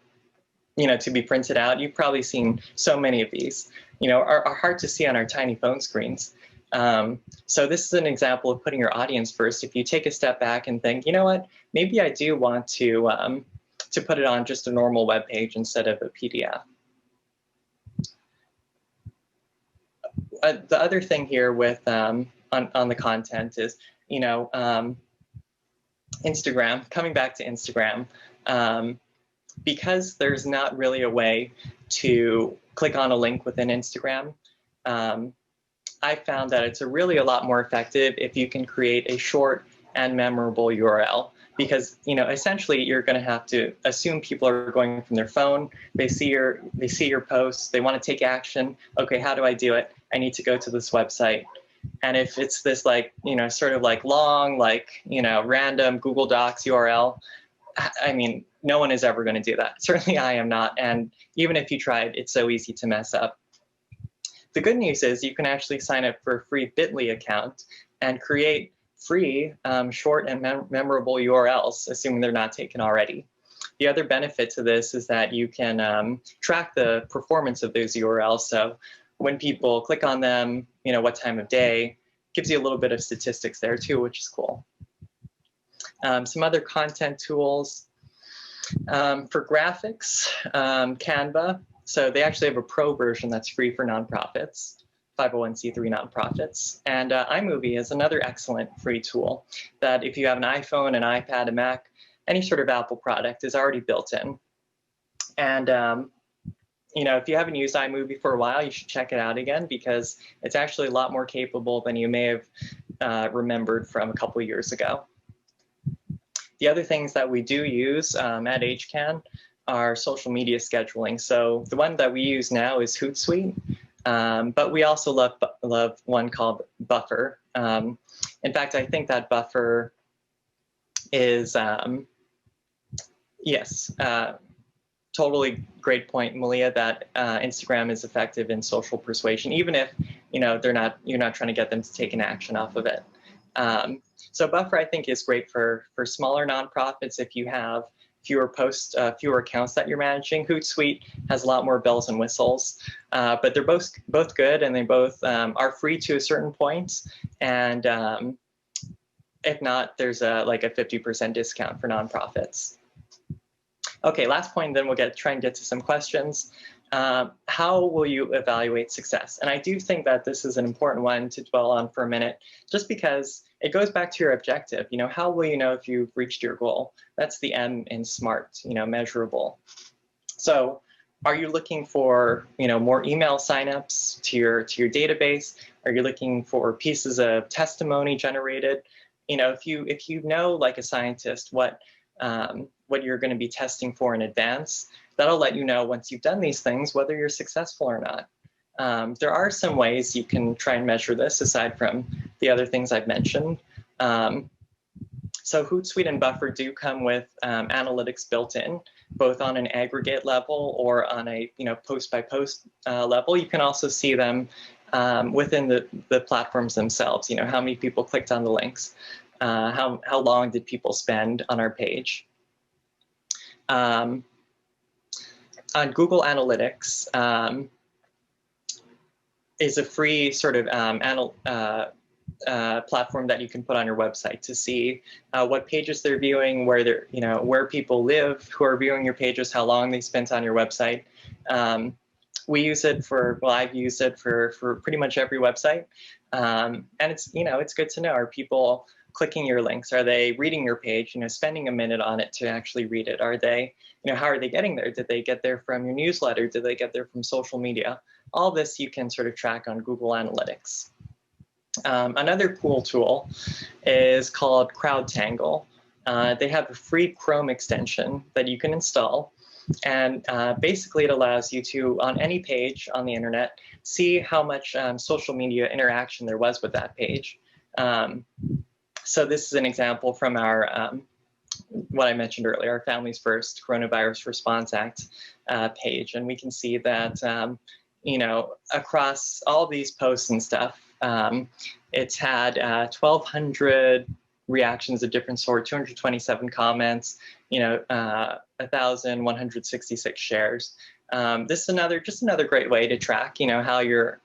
to be printed out, you've probably seen so many of these, are hard to see on our tiny phone screens. So this is an example of putting your audience first. If you take a step back and think, what, maybe I do want to put it on just a normal web page instead of a PDF. The other thing here with on the content is, Instagram, coming back to Instagram, because there's not really a way to click on a link within Instagram, I found that it's really a lot more effective if you can create a short and memorable URL, because essentially you're going to have to assume people are going from their phone, they see your posts, they want to take action. Okay, how do I do it? I need to go to this website. And if it's this sort of long, random Google Docs URL, I mean, no one is ever going to do that. Certainly I am not. And even if you tried, it's so easy to mess up. The good news is you can actually sign up for a free Bitly account and create free short and memorable URLs, assuming they're not taken already. The other benefit to this is that you can track the performance of those URLs. So when people click on them, what time of day, gives you a little bit of statistics there too, which is cool. Some other content tools. For graphics, Canva. So they actually have a pro version that's free for nonprofits, 501c3 nonprofits. And iMovie is another excellent free tool that if you have an iPhone, an iPad, a Mac, any sort of Apple product is already built in. And if you haven't used iMovie for a while, you should check it out again, because it's actually a lot more capable than you may have remembered from a couple of years ago. The other things that we do use at HCAN are social media scheduling. So the one that we use now is Hootsuite, but we also love one called Buffer. In fact, I think that Buffer is, totally great point, Malia, that Instagram is effective in social persuasion, even if you're not trying to get them to take an action off of it. So Buffer, I think, is great for smaller nonprofits if you have fewer posts, fewer accounts that you're managing. Hootsuite has a lot more bells and whistles, but they're both good, and they both are free to a certain point. And if not, there's like a 50% discount for nonprofits. Okay, last point, then we'll try and get to some questions. How will you evaluate success? And I do think that this is an important one to dwell on for a minute, just because it goes back to your objective. You know, how will you know if you've reached your goal? That's the M in SMART, you know, measurable. So are you looking for, you know, more email signups to your database? Are you looking for pieces of testimony generated? You know, if you know, like a scientist, what you're going to be testing for in advance, that'll let you know once you've done these things whether you're successful or not. There are some ways you can try and measure this aside from the other things I've mentioned. So Hootsuite and Buffer do come with analytics built in, both on an aggregate level or on a post by post level. You can also see them within the platforms themselves. You know, how many people clicked on the links, how long did people spend on our page. On Google Analytics is a free sort of platform that you can put on your website to see what pages they're viewing, where people live who are viewing your pages, how long they spent on your website. We use it I've used it for pretty much every website, and it's good to know, are people clicking your links? Are they reading your page, spending a minute on it to actually read it? Are they, how are they getting there? Did they get there from your newsletter? Did they get there from social media? All this you can sort of track on Google Analytics. Another cool tool is called CrowdTangle. They have a free Chrome extension that you can install. And basically it allows you to, on any page on the internet, see how much social media interaction there was with that page. So this is an example from our, what I mentioned earlier, our Families First Coronavirus Response Act page. And we can see that, across all these posts and stuff, it's had 1,200 reactions of different sort, 227 comments, 1,166 shares. This is just another great way to track, how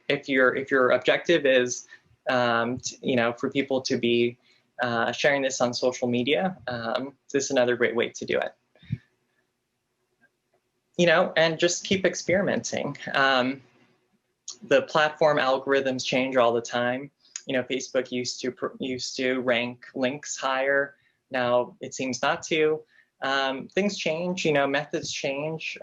if your objective is, for people to be sharing this on social media, this is another great way to do it. And just keep experimenting. The platform algorithms change all the time. Facebook used to rank links higher. Now it seems not to. Things change, methods change.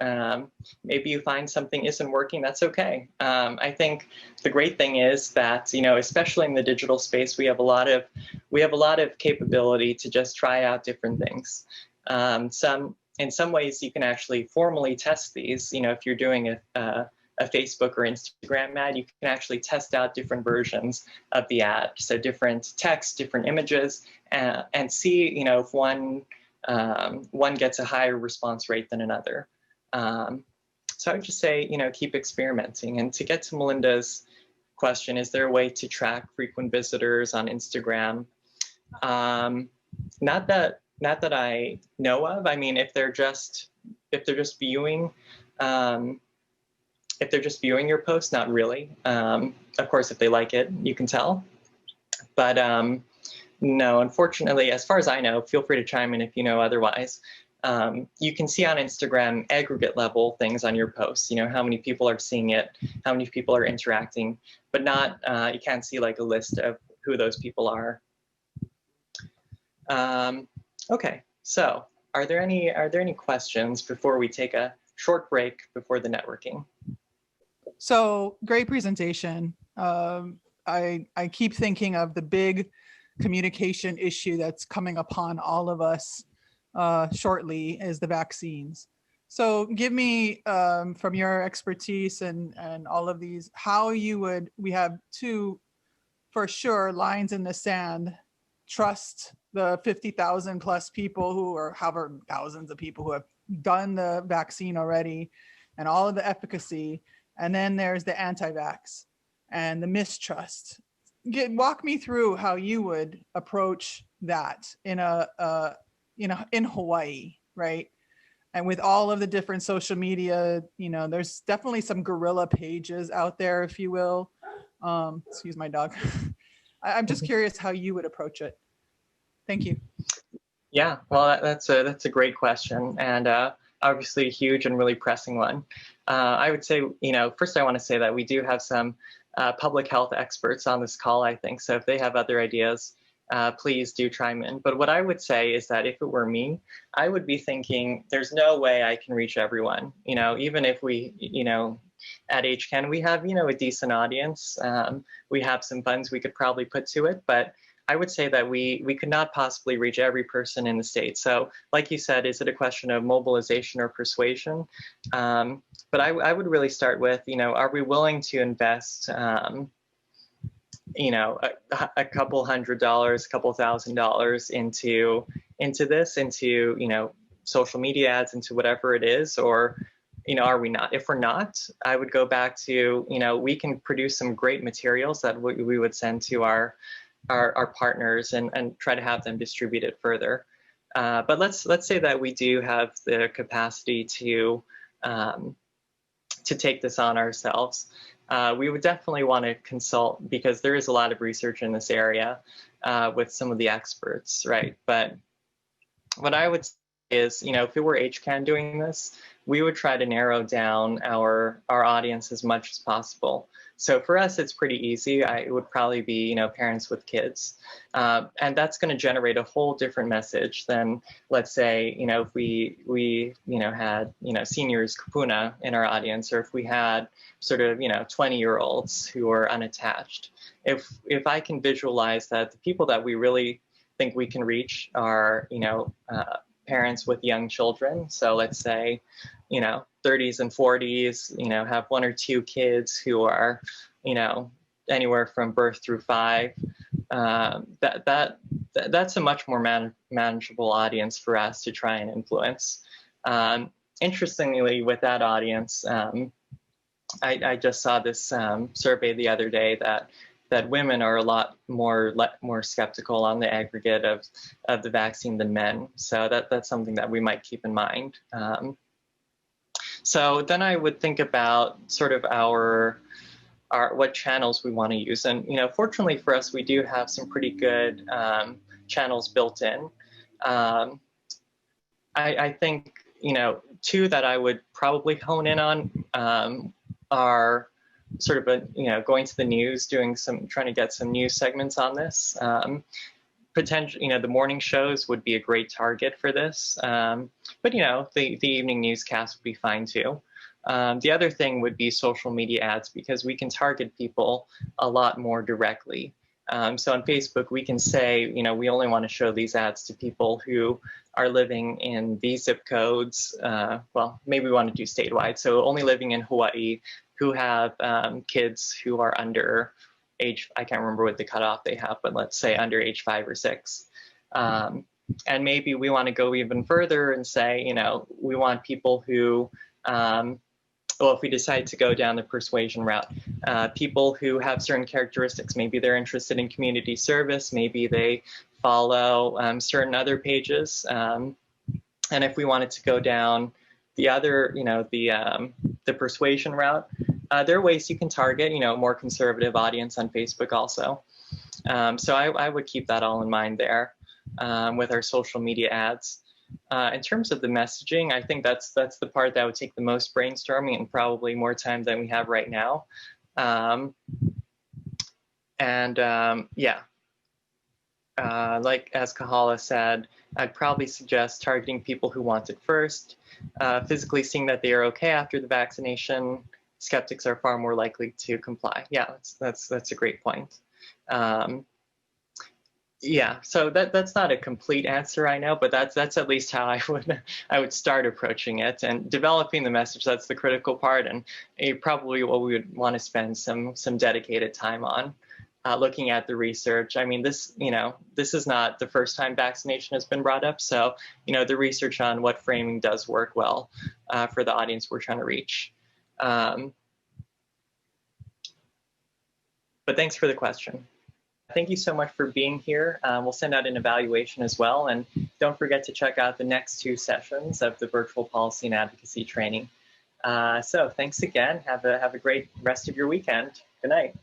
Maybe you find something isn't working, that's okay. I think the great thing is that, especially in the digital space, we have a lot of capability to just try out different things. In some ways you can actually formally test these. If you're doing a Facebook or Instagram ad, you can actually test out different versions of the ad. So different text, different images, and see, if one gets a higher response rate than another. So I would just say, keep experimenting. And to get to Melinda's question, is there a way to track frequent visitors on Instagram? Not that I know of. I mean, if they're just viewing, your post, not really. Of course, if they like it, you can tell. But no, unfortunately, as far as I know, feel free to chime in if you know otherwise. You can see on Instagram aggregate level things on your posts, how many people are seeing it, how many people are interacting, but not, you can't see like a list of who those people are. Okay, so are there any questions before we take a short break before the networking? So great presentation. I keep thinking of the big communication issue that's coming upon all of us shortly is the vaccines. So give me, from your expertise and all of these, how we have two, for sure, lines in the sand, trust the 50,000 plus people or however thousands of people who have done the vaccine already and all of the efficacy. And then there's the anti-vax and the mistrust. Walk me through how you would approach that in Hawaii, right? And with all of the different social media, you know, there's definitely some guerrilla pages out there, if you will. Excuse my dog. I'm just curious how you would approach it. Thank you. Yeah, well, that's a great question, and obviously a huge and really pressing one. I would say, you know, first I want to say that we do have some public health experts on this call, I think. So if they have other ideas, please do chime in. But what I would say is that if it were me, I would be thinking, there's no way I can reach everyone. You know, even if we, you know, at HCAN, we have, you know, a decent audience. We have some funds we could probably put to it, but I would say that we could not possibly reach every person in the state. So like you said, is it a question of mobilization or persuasion? But I would really start with, you know, are we willing to invest, you know, a couple $100, a couple $1,000 into this, into, you know, social media ads, into whatever it is, or, you know, are we not? If we're not, I would go back to, you know, we can produce some great materials that we would send to our partners and try to have them distribute it further. But let's say that we do have the capacity to take this on ourselves. We would definitely want to consult, because there is a lot of research in this area with some of the experts, right? But what I would say is, you know, if it were HCAN doing this, we would try to narrow down our audience as much as possible. So for us, it's pretty easy. It would probably be, you know, parents with kids. And that's going to generate a whole different message than, let's say, you know, if we you know, had, you know, seniors kupuna in our audience, or if we had sort of, you know, 20-year-olds who are unattached. If I can visualize that the people that we really think we can reach are, you know, parents with young children. So let's say, you know, 30s and 40s, you know, have 1 or 2 kids who are, you know, anywhere from birth through 5. That's a much more manageable audience for us to try and influence. Interestingly, with that audience, I just saw this survey the other day that women are a lot more skeptical on the aggregate of the vaccine than men. So that's something that we might keep in mind. So then I would think about sort of our what channels we want to use. And, you know, fortunately for us, we do have some pretty good channels built in. I think, you know, 2 that I would probably hone in on are sort of you know, going to the news, trying to get some news segments on this. Potential, you know, the morning shows would be a great target for this. But, you know, the evening newscast would be fine too. The other thing would be social media ads, because we can target people a lot more directly. So on Facebook, we can say, you know, we only want to show these ads to people who are living in these zip codes. Well, maybe we want to do statewide. So only living in Hawaii, who have kids who are under age, I can't remember what the cutoff they have, but let's say under age 5 or 6. And maybe we want to go even further and say, you know, we want people who, well, if we decide to go down the persuasion route, people who have certain characteristics, maybe they're interested in community service, maybe they follow certain other pages. And if we wanted to go down the other, you know, the persuasion route, there are ways you can target, you know, more conservative audience on Facebook also. So I would keep that all in mind there with our social media ads. In terms of the messaging, I think that's the part that would take the most brainstorming and probably more time than we have right now. Yeah, like as Kahala said, I'd probably suggest targeting people who want it first, physically seeing that they are okay after the vaccination. Skeptics are far more likely to comply. Yeah, that's a great point. Yeah, so that's not a complete answer, I know, but that's at least how I would start approaching it, and developing the message. That's the critical part, and probably what we would want to spend some dedicated time on, looking at the research. I mean, this is not the first time vaccination has been brought up, so the research on what framing does work well for the audience we're trying to reach. But thanks for the question. Thank you so much for being here. We'll send out an evaluation as well. And don't forget to check out the next 2 sessions of the virtual policy and advocacy training. So thanks again. Have a great rest of your weekend. Good night.